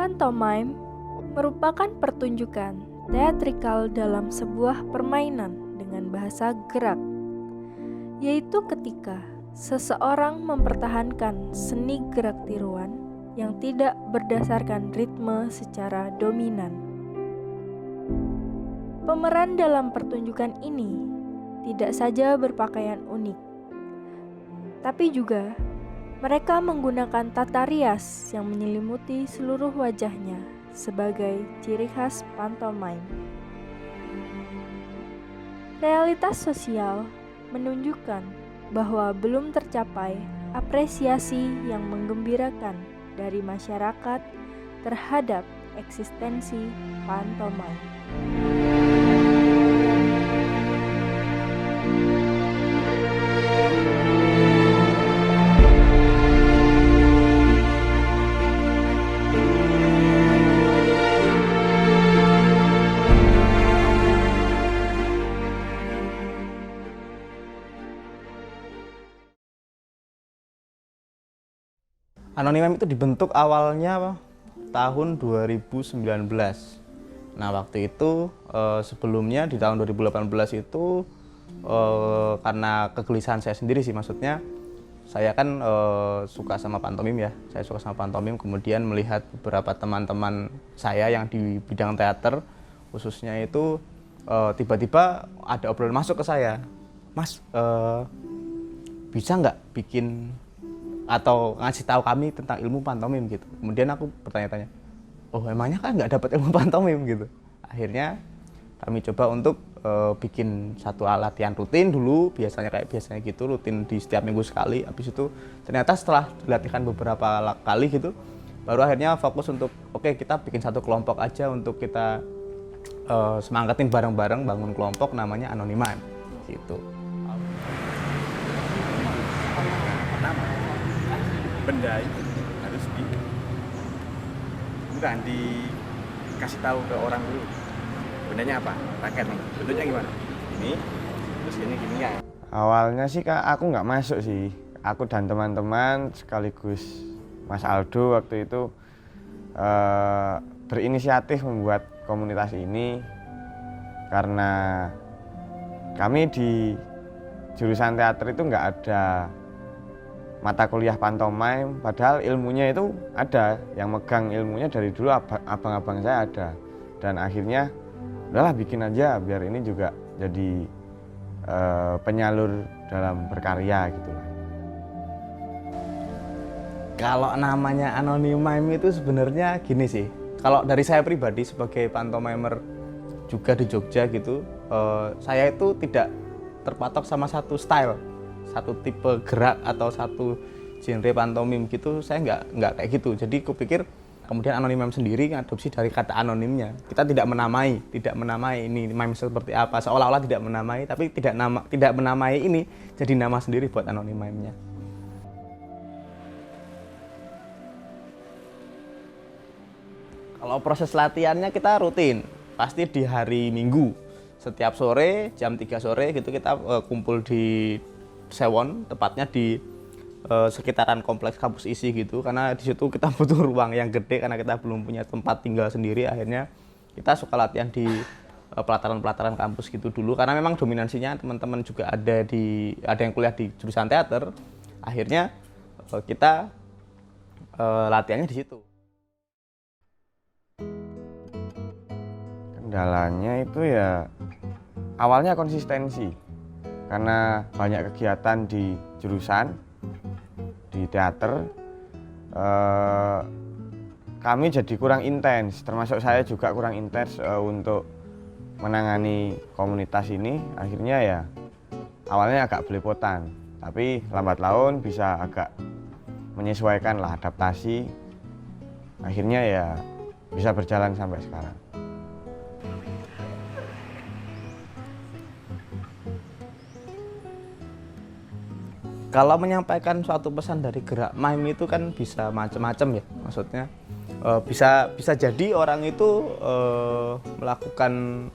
Pantomime merupakan pertunjukan teatrikal dalam sebuah permainan dengan bahasa gerak, yaitu ketika seseorang mempertahankan seni gerak tiruan yang tidak berdasarkan ritme secara dominan. Pemeran dalam pertunjukan ini tidak saja berpakaian unik, tapi juga mereka menggunakan tata rias yang menyelimuti seluruh wajahnya sebagai ciri khas pantomime. Realitas sosial menunjukkan bahwa belum tercapai apresiasi yang menggembirakan dari masyarakat terhadap eksistensi pantomime. Anonymem itu dibentuk awalnya tahun 2019. Nah, waktu itu sebelumnya di tahun 2018 itu karena kegelisahan saya sendiri sih, maksudnya saya kan suka sama pantomim ya. Saya suka sama pantomim, kemudian melihat beberapa teman-teman saya yang di bidang teater khususnya itu tiba-tiba ada obrolan masuk ke saya, "Mas, bisa nggak bikin atau ngasih tahu kami tentang ilmu pantomim," gitu. Kemudian aku bertanya-tanya, "Oh, emangnya kan nggak dapat ilmu pantomim," gitu. Akhirnya kami coba untuk bikin satu latihan rutin dulu, biasanya gitu, rutin di setiap minggu sekali. Habis itu ternyata setelah dilatihkan beberapa kali gitu, baru akhirnya fokus untuk oke, kita bikin satu kelompok aja untuk kita semangatin bareng-bareng, bangun kelompok namanya Anonymem gitu. Benda itu harus bukan dikasih tahu ke orang dulu. Bendanya apa? Raket nih. Bentuknya gimana? Ini, terus gini ya. Awalnya sih Kak, aku nggak masuk sih. Aku dan teman-teman sekaligus Mas Aldo waktu itu berinisiatif membuat komunitas ini karena kami di jurusan teater itu nggak ada mata kuliah pantomime, padahal ilmunya itu ada, yang megang ilmunya dari dulu abang-abang saya ada. Dan akhirnya udahlah bikin aja biar ini juga jadi penyalur dalam berkarya gitu lah. Kalau namanya Anonymem itu sebenarnya gini sih, kalau dari saya pribadi sebagai pantomimer juga di Jogja gitu, saya itu tidak terpatok sama satu style, satu tipe gerak atau satu genre pantomim gitu. Saya nggak kayak gitu. Jadi kupikir kemudian Anonymem sendiri ngadopsi dari kata anonimnya. Kita tidak menamai ini meme seperti apa, seolah-olah tidak menamai, tapi tidak menamai ini jadi nama sendiri buat Anonymemnya. Kalau proses latihannya kita rutin, pasti di hari Minggu. Setiap sore jam 3 sore gitu kita kumpul di Sewon, tepatnya di sekitaran kompleks kampus isi gitu, karena di situ kita butuh ruang yang gede karena kita belum punya tempat tinggal sendiri. Akhirnya kita suka latihan di pelataran kampus gitu dulu, karena memang dominansinya teman-teman juga ada yang kuliah di jurusan teater. Akhirnya kita latihannya di situ. Kendalanya itu ya awalnya konsistensi, karena banyak kegiatan di jurusan, di teater, kami jadi kurang intens, termasuk saya juga kurang intens untuk menangani komunitas ini. Akhirnya ya awalnya agak belepotan, tapi lambat laun bisa agak menyesuaikan lah, adaptasi. Akhirnya ya bisa berjalan sampai sekarang. Kalau menyampaikan suatu pesan dari gerak mime itu kan bisa macam-macam ya, maksudnya bisa jadi orang itu melakukan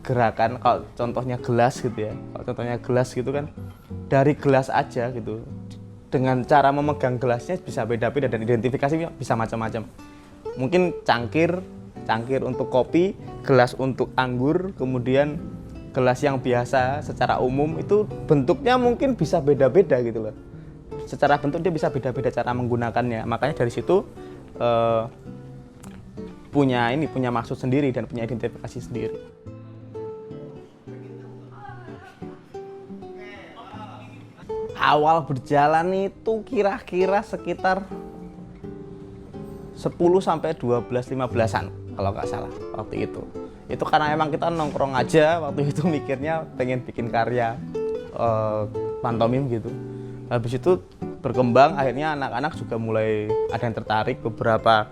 gerakan, kalau contohnya gelas gitu ya, kan dari gelas aja gitu, dengan cara memegang gelasnya bisa beda-beda dan identifikasinya bisa macam-macam. mungkin cangkir untuk kopi, gelas untuk anggur, kemudian gelas yang biasa secara umum itu bentuknya mungkin bisa beda-beda gitu loh. Secara bentuk dia bisa beda-beda cara menggunakannya. Makanya dari situ punya maksud sendiri dan punya identifikasi sendiri. Awal berjalan itu kira-kira sekitar 10 sampai 12-15an kalau nggak salah waktu itu. Itu karena emang kita nongkrong aja waktu itu mikirnya pengen bikin karya pantomim gitu. Habis itu berkembang, akhirnya anak-anak juga mulai ada yang tertarik, beberapa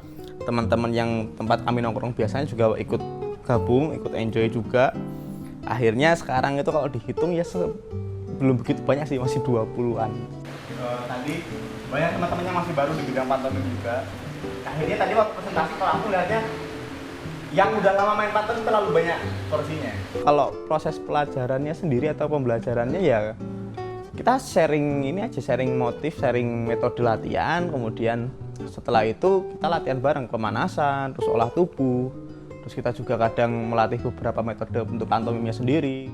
teman-teman yang tempat kami nongkrong biasanya juga ikut gabung, ikut enjoy juga. Akhirnya sekarang itu kalau dihitung ya belum begitu banyak sih, masih 20-an. Tadi banyak teman-temannya masih baru di bidang pantomim juga. Akhirnya tadi waktu presentasi kalau aku lihatnya yang udah lama main pantomim terlalu banyak porsinya. Kalau proses pelajarannya sendiri atau pembelajarannya ya kita sharing motif, sharing metode latihan, kemudian setelah itu kita latihan bareng pemanasan, terus olah tubuh, terus kita juga kadang melatih beberapa metode untuk pantomimnya sendiri.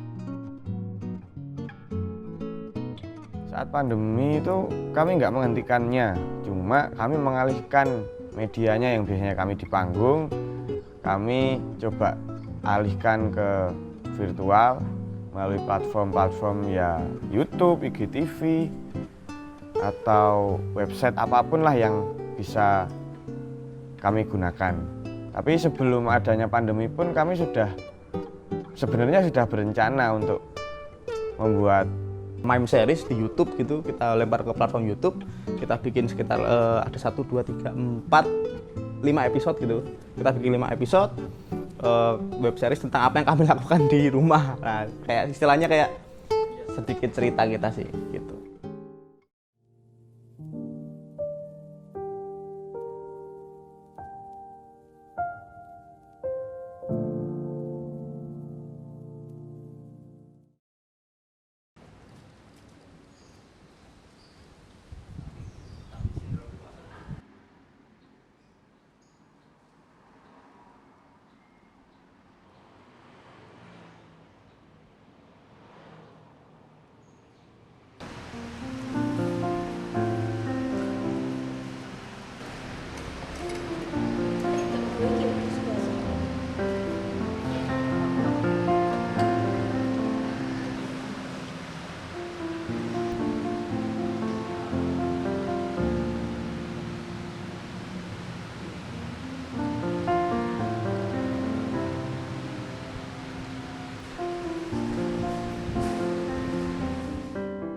Saat pandemi itu kami nggak menghentikannya, cuma kami mengalihkan medianya yang biasanya kami di panggung, kami coba alihkan ke virtual melalui platform ya YouTube, IGTV, atau website apapun lah yang bisa kami gunakan. Tapi sebelum adanya pandemi pun kami sebenarnya sudah berencana untuk membuat mime series di YouTube gitu, kita lempar ke platform YouTube, kita bikin sekitar ada 1, 2, 3, 4, 5 episode gitu. Kita bikin 5 episode web series tentang apa yang kami lakukan di rumah. Nah, kayak istilahnya kayak sedikit cerita kita sih gitu.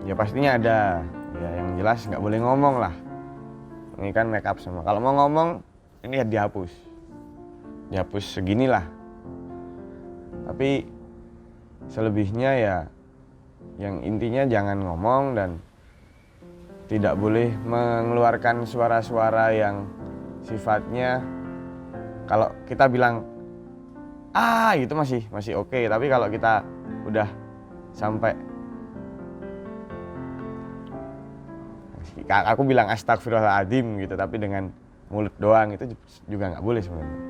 Ya pastinya ada, ya yang jelas nggak boleh ngomong lah. Ini kan make up semua. Kalau mau ngomong, ini ya dihapus seginilah. Tapi selebihnya ya, yang intinya jangan ngomong dan tidak boleh mengeluarkan suara-suara yang sifatnya kalau kita bilang gitu masih oke. Tapi kalau kita udah sampai aku bilang astagfirullahaladzim gitu, tapi dengan mulut doang itu juga nggak boleh sebenarnya.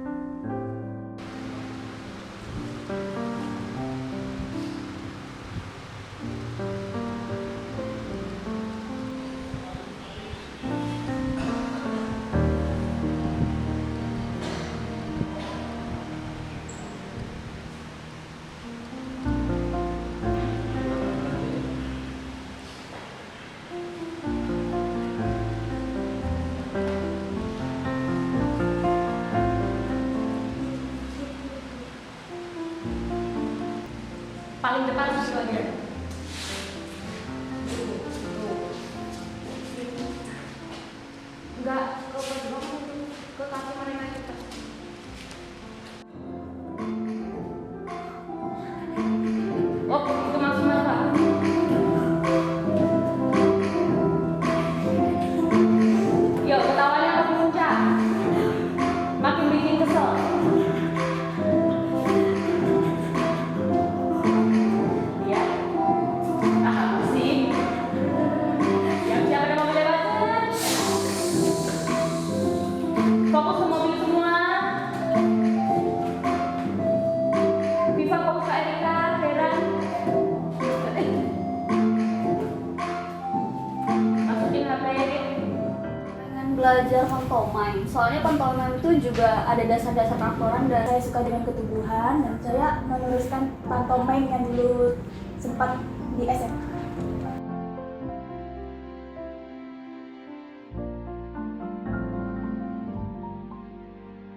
belajar pantomime. Soalnya pantomime itu juga ada dasar-dasar aktoran dan saya suka dengan ketubuhan dan saya meneruskan pantomime yang dulu sempat di SMA.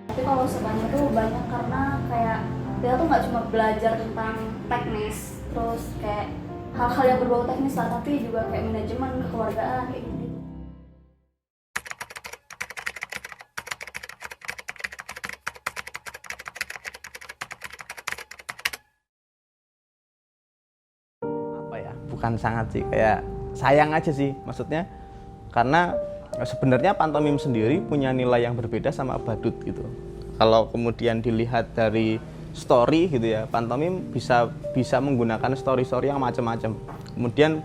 Tapi kalau sukanya tuh banyak karena kayak kita tuh nggak cuma belajar tentang teknis, terus kayak hal-hal yang berbau teknis lah, tapi juga kayak manajemen, kekeluargaan kayak gitu. Apa ya, bukan sangat sih, kayak sayang aja sih maksudnya, karena sebenarnya pantomim sendiri punya nilai yang berbeda sama badut gitu. Kalau kemudian dilihat dari story gitu ya, pantomim bisa menggunakan story yang macam-macam. Kemudian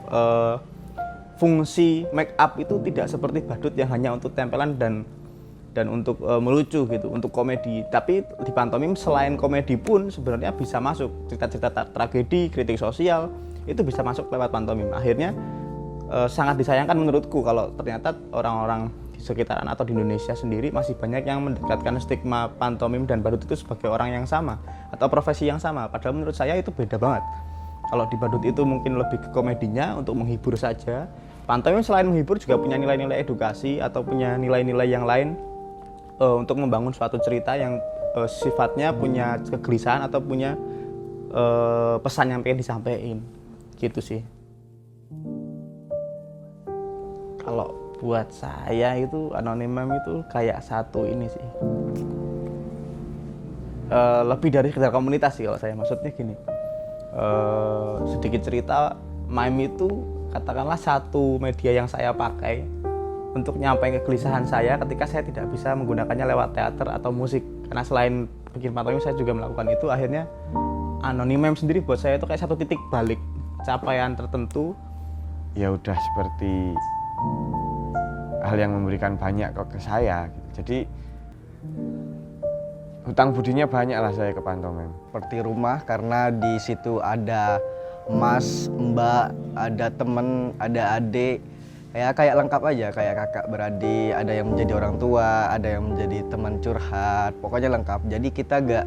fungsi make up itu tidak seperti badut yang hanya untuk tempelan dan untuk melucu gitu, untuk komedi. Tapi di pantomim selain komedi pun sebenarnya bisa masuk cerita-cerita tragedi, kritik sosial, itu bisa masuk lewat pantomim. Akhirnya sangat disayangkan menurutku kalau ternyata orang-orang di sekitaran atau di Indonesia sendiri masih banyak yang mendekatkan stigma pantomim dan badut itu sebagai orang yang sama atau profesi yang sama. Padahal menurut saya itu beda banget. Kalau di badut itu mungkin lebih ke komedinya untuk menghibur saja. Pantomim selain menghibur juga punya nilai-nilai edukasi atau punya nilai-nilai yang lain untuk membangun suatu cerita yang sifatnya punya kegelisahan atau punya pesan yang pengen disampaikan. Gitu sih. Kalau buat saya itu anonymem itu kayak satu ini sih, lebih dari sekedar komunitas sih kalau saya. Maksudnya gini, sedikit cerita, mime itu katakanlah satu media yang saya pakai untuk nyampein kegelisahan saya ketika saya tidak bisa menggunakannya lewat teater atau musik. Karena selain bikin pantomim saya juga melakukan itu, akhirnya anonymem sendiri buat saya itu kayak satu titik balik capaian tertentu. Ya udah seperti hal yang memberikan banyak ke saya gitu. Jadi hutang budinya banyak lah saya ke pantomim. Seperti rumah, karena di situ ada mas, mbak, ada temen, ada adik, kayak lengkap aja, kayak kakak beradik, ada yang menjadi orang tua, ada yang menjadi teman curhat, pokoknya lengkap. Jadi kita gak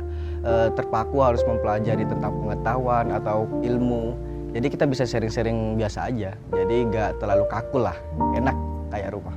terpaku harus mempelajari tentang pengetahuan atau ilmu. Jadi kita bisa sharing-sharing biasa aja, jadi gak terlalu kaku lah, enak kayak rumah.